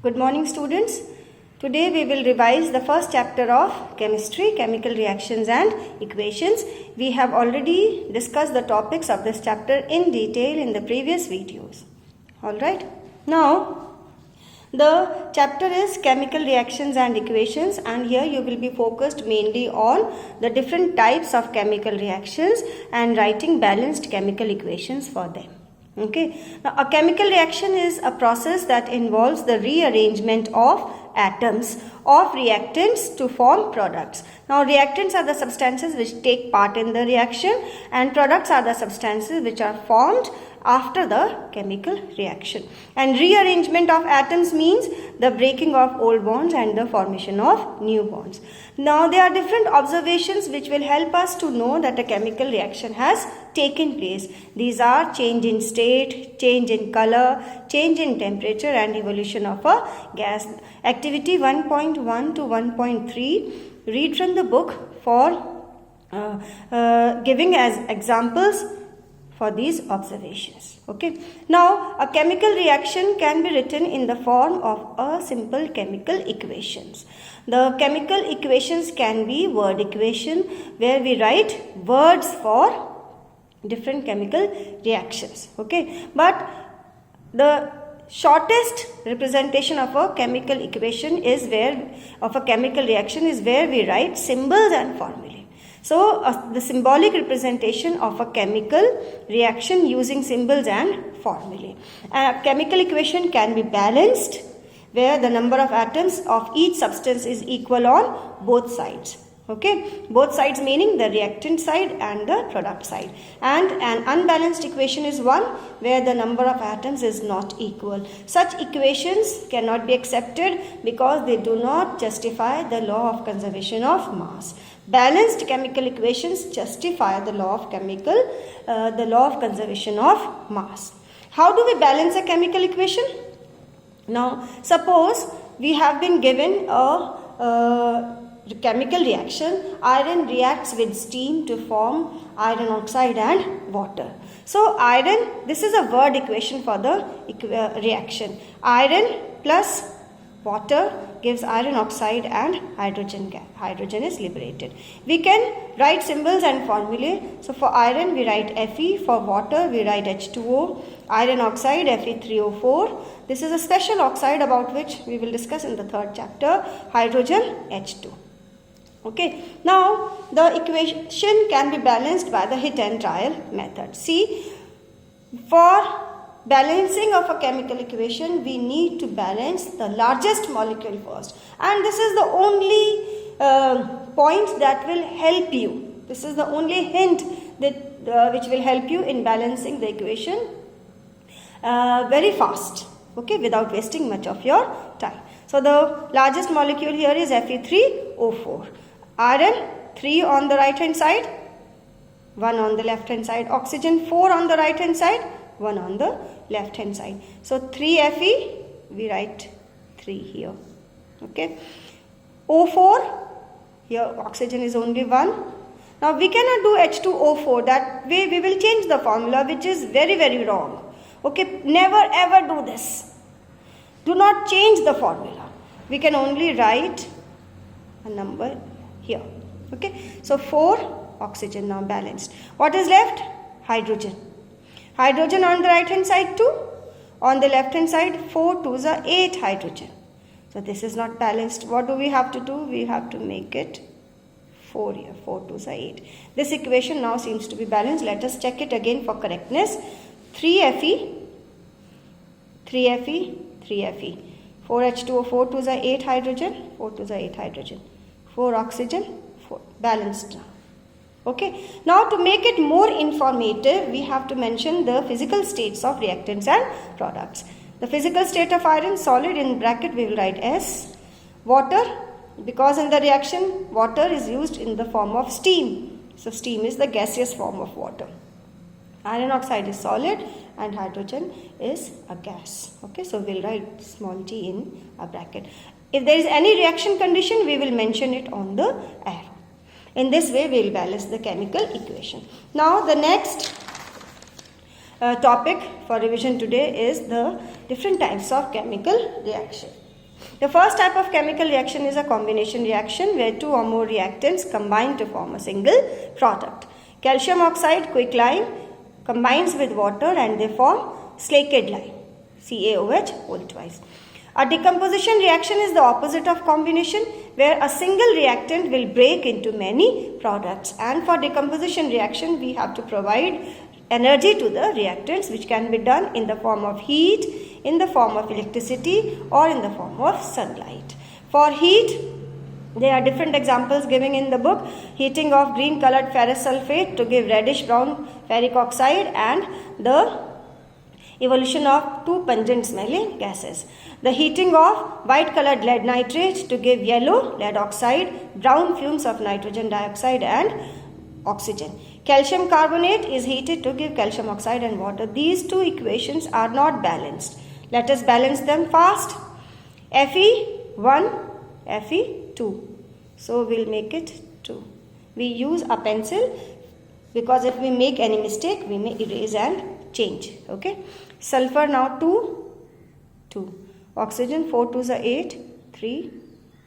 Good morning, students. Today we will revise the first chapter of chemistry, chemical reactions and equations. We have already discussed the topics of this chapter in detail in the previous videos. Alright. Now, the chapter is chemical reactions and equations, and here you will be focused mainly on the different types of chemical reactions and writing balanced chemical equations for them. Okay. Now, a chemical reaction is a process that involves the rearrangement of atoms of reactants to form products. Now, reactants are the substances which take part in the reaction, and products are the substances which are formed after the chemical reaction. And rearrangement of atoms means the breaking of old bonds and the formation of new bonds. Now, there are different observations which will help us to know that a chemical reaction has taken place. These are change in state, change in color, change in temperature and evolution of a gas. Activity 1.1 to 1.3, read from the book for giving as examples for these observations. Okay. Now, a chemical reaction can be written in the form of a simple chemical equations. The chemical equations can be word equation, where we write words for different chemical reactions. Okay. But the shortest representation of a chemical equation is where we write symbols and formulae. So, the symbolic representation of a chemical reaction using symbols and formulae. A chemical equation can be balanced, where the number of atoms of each substance is equal on both sides. Okay, both sides meaning the reactant side and the product side. And an unbalanced equation is one where the number of atoms is not equal. Such equations cannot be accepted because they do not justify the law of conservation of mass. Balanced chemical equations justify the law of conservation of mass. How do we balance a chemical equation? Now, suppose we have been given a chemical reaction. Iron reacts with steam to form iron oxide and water. So, iron, this is a word equation for the reaction. Iron plus water gives iron oxide and hydrogen gas. Hydrogen is liberated. We can write symbols and formulae. So, for iron we write Fe, for water we write H2O, iron oxide Fe3O4. This is a special oxide about which we will discuss in the third chapter, hydrogen H2. Okay. Now, the equation can be balanced by the hit and trial method. See, for balancing of a chemical equation, we need to balance the largest molecule first. And this is the only point that will help you. This is the only hint that which will help you in balancing the equation very fast. Okay, without wasting much of your time. So, the largest molecule here is Fe3O4. Iron 3 on the right hand side, 1 on the left hand side. Oxygen 4 on the right hand side, 1 on the left hand side. So, 3 Fe, we write 3 here. Okay. O4, here oxygen is only 1. Now, we cannot do H2O4. That way we will change the formula, which is very, very wrong. Okay. Never ever do this. Do not change the formula. We can only write a number here. Okay. So, 4 oxygen now balanced. What is left? Hydrogen. Hydrogen on the right hand side 2. On the left hand side 4 2s are 8 hydrogen. So, this is not balanced. What do we have to do? We have to make it 4 here. 4 2s are 8. This equation now seems to be balanced. Let us check it again for correctness. 3 Fe, 3 Fe, 3 Fe. 4 H2O, 4 2s are 8 hydrogen. 4 2s are 8 hydrogen. 4 oxygen, 4 balanced now. Okay. Now, to make it more informative, we have to mention the physical states of reactants and products. The physical state of iron, solid, in bracket we will write S. Water, because in the reaction water is used in the form of steam. So, steam is the gaseous form of water. Iron oxide is solid and hydrogen is a gas. Okay. So, we will write small t in a bracket. If there is any reaction condition, we will mention it on the arrow. In this way, we will balance the chemical equation. Now, the next topic for revision today is the different types of chemical reaction. The first type of chemical reaction is a combination reaction where two or more reactants combine to form a single product. Calcium oxide, quicklime, combines with water and they form slaked lime, CaOH whole twice. A decomposition reaction is the opposite of combination, where a single reactant will break into many products. And for decomposition reaction, we have to provide energy to the reactants, which can be done in the form of heat, in the form of electricity, or in the form of sunlight. For heat, there are different examples given in the book. Heating of green colored ferrous sulfate to give reddish brown ferric oxide, and the evolution of two pungent smelling gases. The heating of white colored lead nitrate to give yellow lead oxide, brown fumes of nitrogen dioxide and oxygen. Calcium carbonate is heated to give calcium oxide and water. These two equations are not balanced. Let us balance them fast. Fe1, Fe2. So we'll make it 2. We use a pencil because if we make any mistake, we may erase and change. Okay. Sulfur now 2, 2. Oxygen 4 2s are 8, 3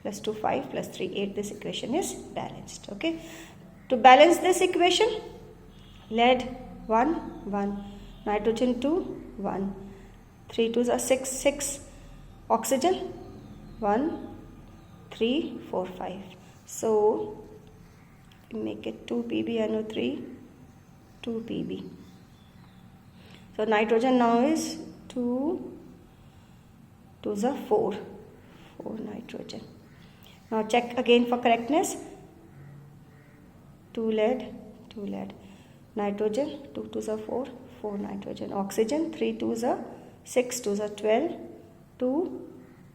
plus 2 5 plus 3 8. This equation is balanced. Okay. To balance this equation, lead 1 1, nitrogen 2 1, 3 2s are 6 6, oxygen 1 3 4 5. So make it 2 PbNO3, 2 Pb. So nitrogen now is 2 2s are 4 nitrogen. Now check again for correctness. 2 lead, nitrogen 2 2s are 4 nitrogen. Oxygen 3 2s are 6 2s are 12, 2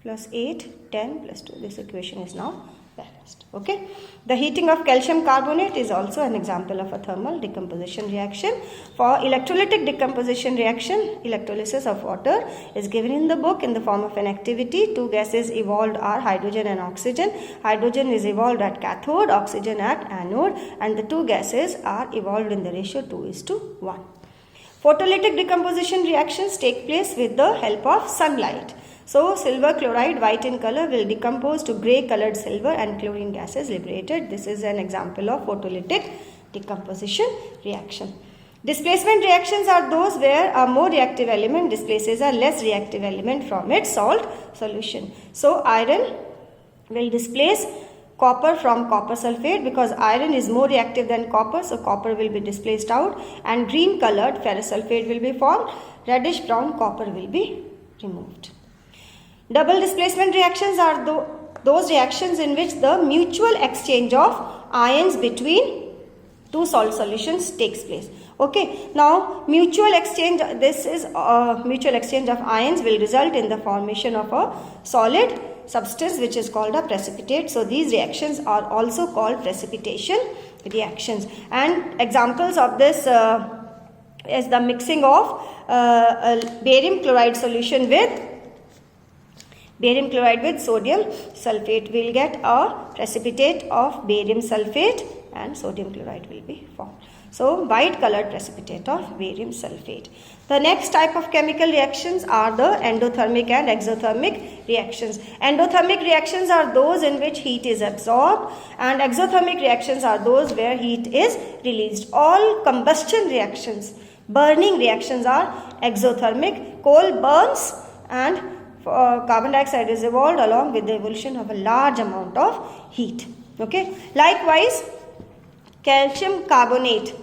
plus 8 10 plus 2. This equation is now balanced. Okay. The heating of calcium carbonate is also an example of a thermal decomposition reaction. For electrolytic decomposition reaction, electrolysis of water is given in the book in the form of an activity. Two gases evolved are hydrogen and oxygen. Hydrogen is evolved at cathode, oxygen at anode, and the two gases are evolved in the ratio 2:1. Photolytic decomposition reactions take place with the help of sunlight. So, silver chloride, white in color, will decompose to grey colored silver and chlorine gas is liberated. This is an example of photolytic decomposition reaction. Displacement reactions are those where a more reactive element displaces a less reactive element from its salt solution. So, iron will displace copper from copper sulfate because iron is more reactive than copper, so copper will be displaced out and green colored ferrous sulfate will be formed, reddish brown copper will be removed. Double displacement reactions are those reactions in which the mutual exchange of ions between two salt solutions takes place. Okay, now mutual exchange of ions will result in the formation of a solid substance which is called a precipitate. So these reactions are also called precipitation reactions, and examples of this is the mixing of barium chloride solution with sodium sulfate. We will get a precipitate of barium sulfate and sodium chloride will be formed. So, white colored precipitate of barium sulfate. The next type of chemical reactions are the endothermic and exothermic reactions. Endothermic reactions are those in which heat is absorbed, and exothermic reactions are those where heat is released. All combustion reactions, burning reactions are exothermic. Coal burns and carbon dioxide is evolved along with the evolution of a large amount of heat. Okay. Likewise, calcium carbonate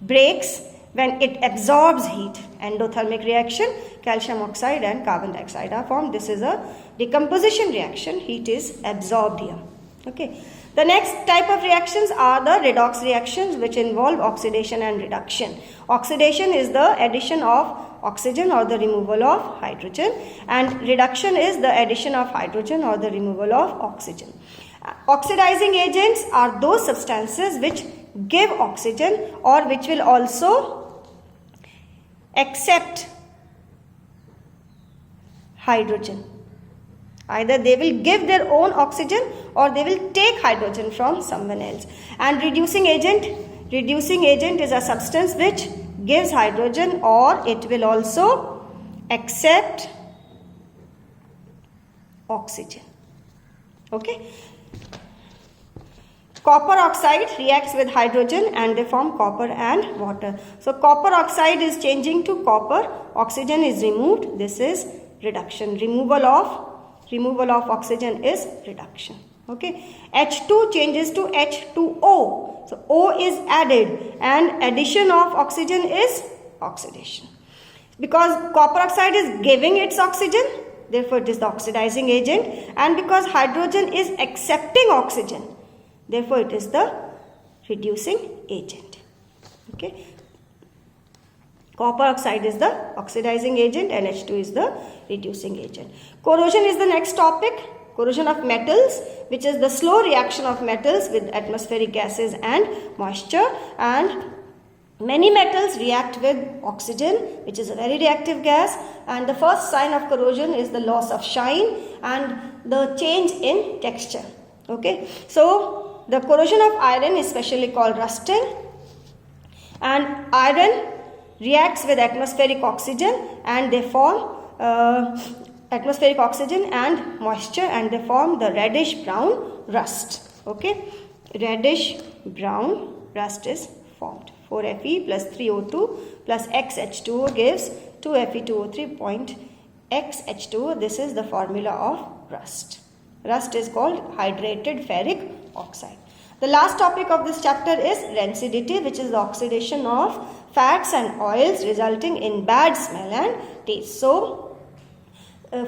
breaks when it absorbs heat. Endothermic reaction, calcium oxide and carbon dioxide are formed. This is a decomposition reaction. Heat is absorbed here. Okay. The next type of reactions are the redox reactions, which involve oxidation and reduction. Oxidation is the addition of oxygen or the removal of hydrogen, and reduction is the addition of hydrogen or the removal of oxygen. Oxidizing agents are those substances which give oxygen or which will also accept hydrogen. Either they will give their own oxygen or they will take hydrogen from someone else. And reducing agent is a substance which gives hydrogen or it will also accept oxygen. Okay. Copper oxide reacts with hydrogen and they form copper and water. So copper oxide is changing to copper, oxygen is removed, this is reduction. Removal of oxygen is reduction. Okay. H2 changes to H2O. So O is added and addition of oxygen is oxidation. Because copper oxide is giving its oxygen, therefore it is the oxidizing agent, and because hydrogen is accepting oxygen, therefore it is the reducing agent. Okay. Copper oxide is the oxidizing agent and H2 is the reducing agent. Corrosion is the next topic. Corrosion of metals, which is the slow reaction of metals with atmospheric gases and moisture, and many metals react with oxygen, which is a very reactive gas, and the first sign of corrosion is the loss of shine and the change in texture. Okay. So the corrosion of iron is specially called rusting, and iron reacts with atmospheric oxygen and they form atmospheric oxygen and moisture and they form the reddish brown rust. Okay. Reddish brown rust is formed. 4Fe plus 3O2 plus XH2O gives 2Fe2O3 point XH2O. This is the formula of rust. Rust is called hydrated ferric oxide. The last topic of this chapter is rancidity, which is the oxidation of fats and oils resulting in bad smell and taste. So,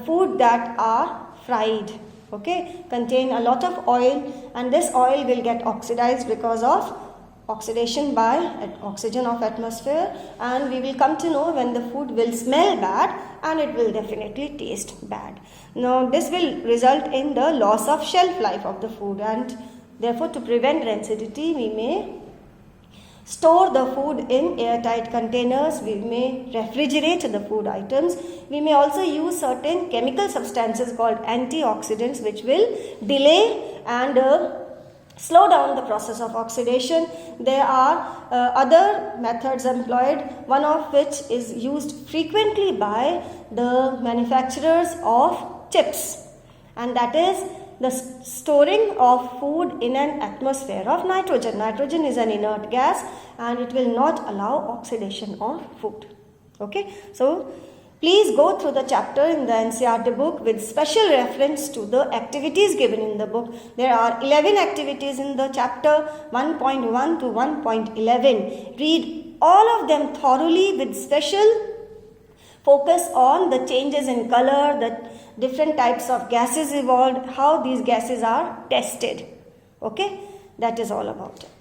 food that are fried, okay, contain a lot of oil, and this oil will get oxidized because of oxidation by oxygen of atmosphere, and we will come to know when the food will smell bad and it will definitely taste bad. Now this will result in the loss of shelf life of the food, and therefore to prevent rancidity we may store the food in airtight containers, we may refrigerate the food items, we may also use certain chemical substances called antioxidants which will delay and slow down the process of oxidation. There are other methods employed, one of which is used frequently by the manufacturers of chips, and that is the storing of food in an atmosphere of nitrogen. Nitrogen is an inert gas and it will not allow oxidation of food. Okay, so please go through the chapter in the NCERT book with special reference to the activities given in the book. There are 11 activities in the chapter 1.1 to 1.11. Read all of them thoroughly with special focus on the changes in color, the different types of gases evolved, how these gases are tested. Okay, that is all about it.